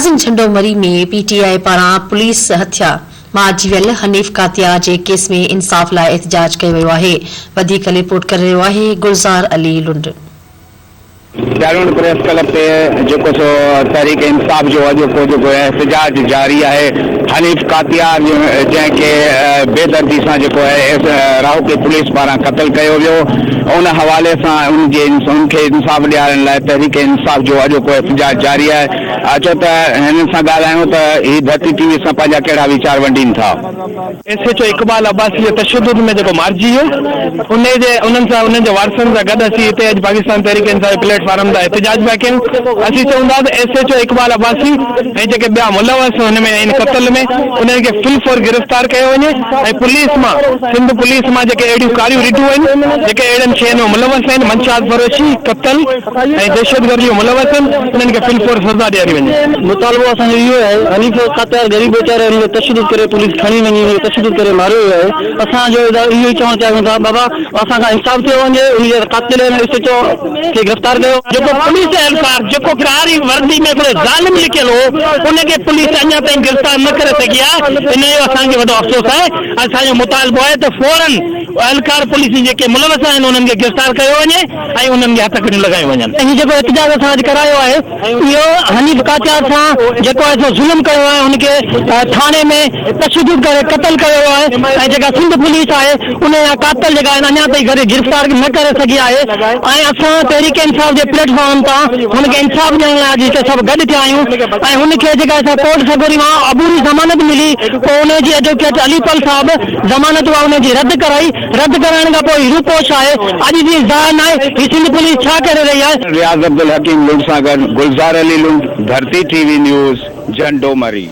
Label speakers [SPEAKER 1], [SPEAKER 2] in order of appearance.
[SPEAKER 1] नाज़िम झंडोमरी में पीटीआई पारां पुलिस हथिया मारिजी वियल हनीफ़ कातिया जे केस में इंसाफ़ लाइ एहतजाज कयो वियो आहे। वधीक रिपोर्ट करे रहियो आहे गुलज़ार अली लुंड।
[SPEAKER 2] दारुण प्रेस क्लब पे जेको सो तहरीक इंसाफ जो जेको एहतजाज जारी है। हनीफ़ कातिया जैके बेदर्दी से जेको है राहु की पुलिस पारा कत्ल किया वियो, उन हवाले से उनके इंसाफ ॾियारण लाइ तहरीक इंसाफ जो अॼोको एहतजाज जारी है। अचो त हिन सां ॻाल्हायूं त ही धरती टीवी सां पंहिंजा कहिड़ा वीचार वंडीनि था।
[SPEAKER 3] SHO इकबाल अब्बासी जे तशद्दुद में जेको मारिजी वियो उन्हनि जे वारसनि सां गॾु असीं हिते अॼु पाकिस्तान तहरीक इंसाफ प्लेटफॉर्म ता एहतजाज पिया कयूं। असीं चवंदा SHO इकबाल अब्बासी ऐं जेके ॿिया मुलवस हुन में इन क़त्ल में उन्हनि खे फुल फोर गिरफ़्तार कयो वञे ऐं पुलिस मां सिंध पुलिस मां जेके अहिड़ियूं कारियूं रिठूं आहिनि जेके अहिड़नि शयुनि में मुलवस आहिनि, मंशात फरोशी, क़त्ल ऐं दहशतगर्दी मुलवस आहिनि, उन्हनि खे फुल फोर सज़ा ॾियारी वञे।
[SPEAKER 4] मुतालबो असांजो इहो आहे। हनीफ़ कातिया गरीब वेचारे तशद्दुद करे पुलिस खणी वञी तशद्दुद करे मारियो वियो आहे। असांजो इहो ई चवणु चाहियूं था बाबा असांखां इंसाफ़ थियो वञे, उन कातिल SHO खे गिरफ़्तार कयो।
[SPEAKER 3] जेको पुलिस एहलकार जेको कारी वर्दी में हिकिड़ो ज़ालिम लिखियल हो उनखे पुलिस अञा ताईं गिरफ़्तार न करे सघी आहे। इन जो असांखे वॾो अफ़सोस आहे। असांजो मुतालबो आहे त फौरन एहलकार पुलिस जेके मुलवस आहिनि उन्हनि खे गिरफ़्तार कयो वञे ऐं उन्हनि खे हथकड़ियूं लॻायूं वञनि।
[SPEAKER 4] हीउ जेको एहतजाज असां अॼु करायो आहे इहो हनीफ़ कातिया सां जेको आहे सो ज़ुल्म कयो आहे, हुनखे थाणे में तशद्दुद करे क़त्ल कयो आहे ऐं जेका सिंध पुलिस आहे उन जा कातिल जेका आहिनि अञा ताईं गिरफ़्तार न करे सघी आहे। ऐं असां तहरीक इंसाफ जे प्लेटफॉर्म तां हुनखे इंसाफ़ ॾियण लाइ अॼु हिते सभु गॾु थिया आहियूं ऐं हुनखे जेका असां कोर्ट सगोरी मां अबूरी ज़मानत मिली, पोइ हुनजी एडवोकेट अलीपल साहब ज़मानत उहा हुनजी रद्द कराई। रद्द कराइण खां पोइ हीउ पोश आहे अॼु जी ज़ाहिर न आहे ही सिंध पुलिस छा करे रही आहे।
[SPEAKER 2] रियाज़ अब्दुल हकीम लुंड सां गॾु गुलज़ार अली लुंड, धरती TV न्यूज़, झंडोमरी।